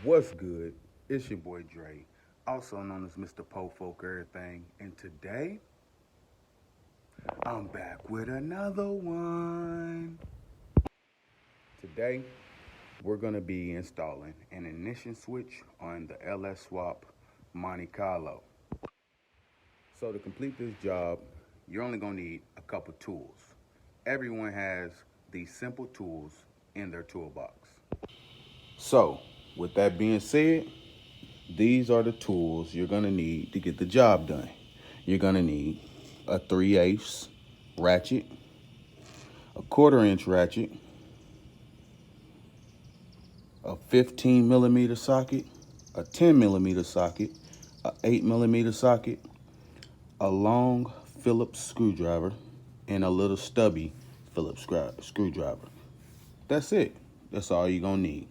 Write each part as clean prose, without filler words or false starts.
What's good? It's your boy Dre, also known as Mr. Po Folk Everything, and today I'm back with another one. Today we're gonna be installing an ignition switch on the LS Swap Monte Carlo. So to complete this job, you're only gonna need a couple tools. Everyone has these simple tools in their toolbox. So with that being said, these are the tools you're gonna need to get the job done. You're gonna need a 3/8 ratchet, a 1/4 inch ratchet, a 15 millimeter socket, a 10 millimeter socket, a 8 millimeter socket, a long Phillips screwdriver, and a little stubby Phillips screwdriver. That's it. That's all you're gonna need.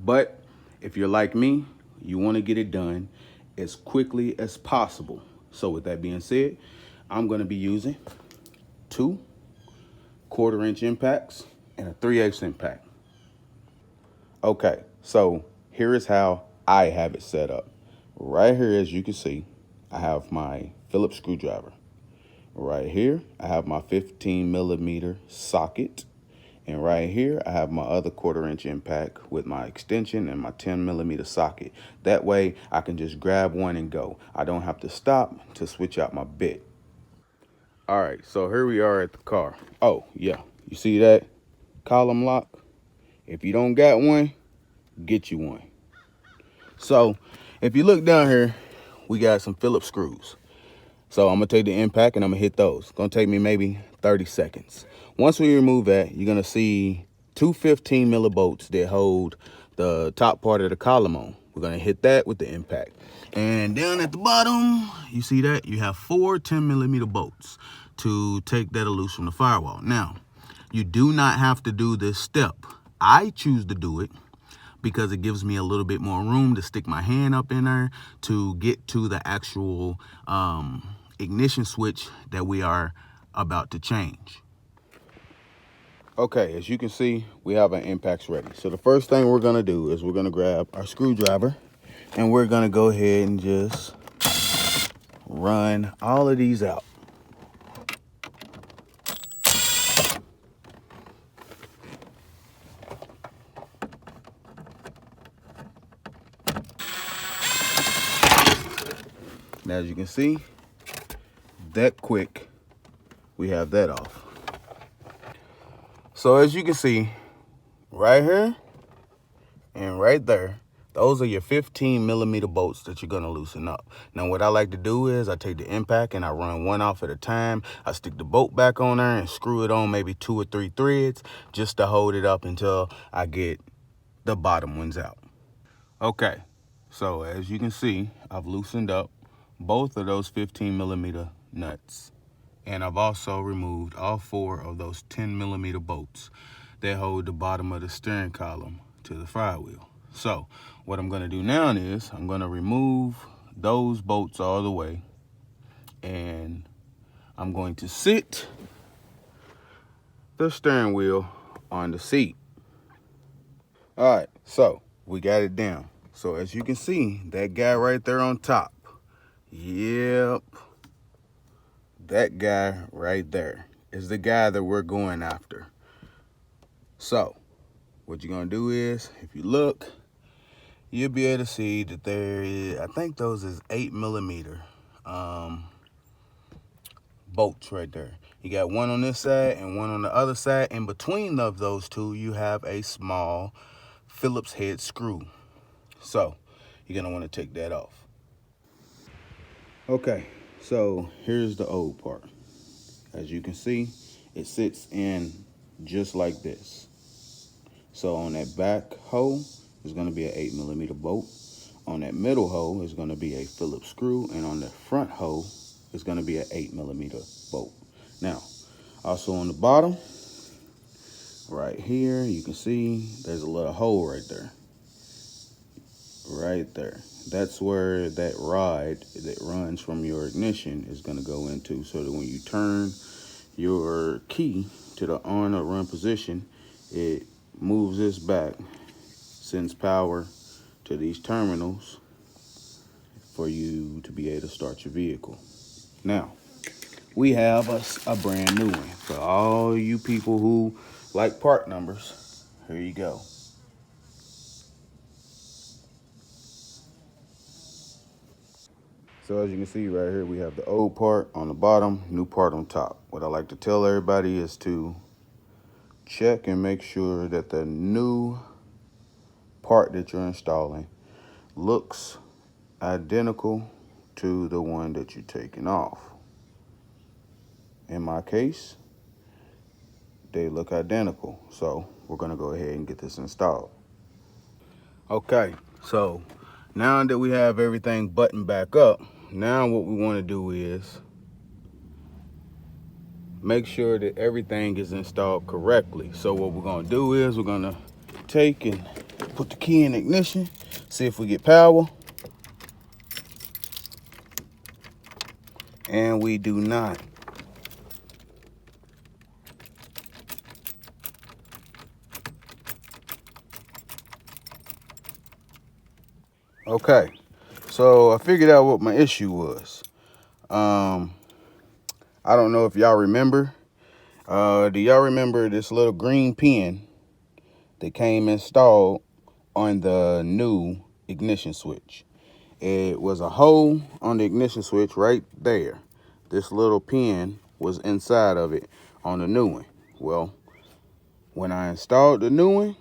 But if you're like me, you want to get it done as quickly as possible. So with that being said, I'm going to be using 2 1/4 inch impacts and a 3/8 impact. Okay, so here is how I have it set up. Right here, as you can see, I have my Phillips screwdriver. Right here, I have my 15 millimeter socket. And right here, I have my other 1/4 inch impact with my extension and my 10 millimeter socket. That way, I can just grab one and go. I don't have to stop to switch out my bit. All right, so here we are at the car. Oh, yeah, you see that column lock? If you don't got one, get you one. So if you look down here, we got some Phillips screws. So I'm gonna take the impact and I'm gonna hit those. It's gonna take me maybe 30 seconds. Once we remove that, you're gonna see two 15 millibolts that hold the top part of the column on. We're gonna hit that with the impact. And down at the bottom, you see that? You have four 10 millimeter bolts to take that loose from the firewall. Now, you do not have to do this step. I choose to do it because it gives me a little bit more room to stick my hand up in there to get to the actual ignition switch that we are about to change. Okay, as you can see, we have our impacts ready. So the first thing we're gonna do is we're gonna grab our screwdriver and we're gonna go ahead and just run all of these out. Now, as you can see, that quick, we have that off. So as you can see, right here and right there, those are your 15 millimeter bolts that you're gonna loosen up. Now what I like to do is I take the impact and I run one off at a time. I stick the bolt back on there and screw it on maybe 2 or 3 threads just to hold it up until I get the bottom ones out. Okay, so as you can see, I've loosened up both of those 15 millimeter nuts. And I've also removed all 4 of those 10 millimeter bolts that hold the bottom of the steering column to the flywheel. So what I'm gonna do now is I'm gonna remove those bolts all the way and I'm going to sit the steering wheel on the seat. All right, so we got it down. So as you can see, that guy right there on top, yep, that guy right there is the guy that we're going after. So what you're gonna do is, if you look, you'll be able to see that there is, I think those is 8 millimeter bolts right there. You got one on this side and one on the other side. In between of those two, you have a small Phillips head screw. So you're gonna want to take that off. Okay, so here's the old part. As you can see, it sits in just like this. So on that back hole is going to be an 8 millimeter bolt. On that middle hole is going to be a Phillips screw, and on the front hole is going to be an 8 millimeter bolt. Now, also on the bottom, right here, you can see there's a little hole right there. Right there. That's where that rod that runs from your ignition is going to go into, so that when you turn your key to the on or run position, it moves this back, sends power to these terminals for you to be able to start your vehicle. Now, we have a brand new one. For all you people who like part numbers, here you go. So as you can see right here, we have the old part on the bottom, new part on top. What I like to tell everybody is to check and make sure that the new part that you're installing looks identical to the one that you're taking off. In my case, they look identical. So we're gonna go ahead and get this installed. Okay, so now that we have everything buttoned back up, now what we want to do is make sure that everything is installed correctly. So what we're gonna do is we're gonna take and put the key in ignition, see if we get power. And we do not. Okay, so I figured out what my issue was. I don't know if y'all remember. Do y'all remember this little green pin that came installed on the new ignition switch? It was a hole on the ignition switch right there. This little pin was inside of it on the new one. Well, when I installed the new one,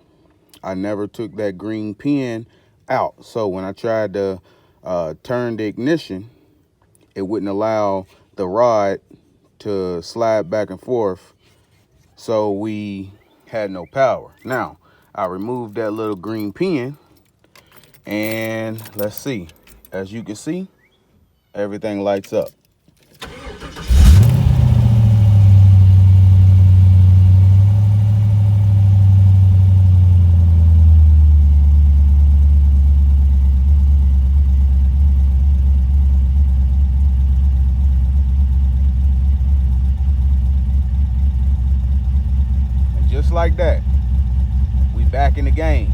I never took that green pin out. So when I tried to turn the ignition, it wouldn't allow the rod to slide back and forth. So we had no power. Now, I removed that little green pin, and let's see. As you can see, everything lights up. And just like that, we back in the game.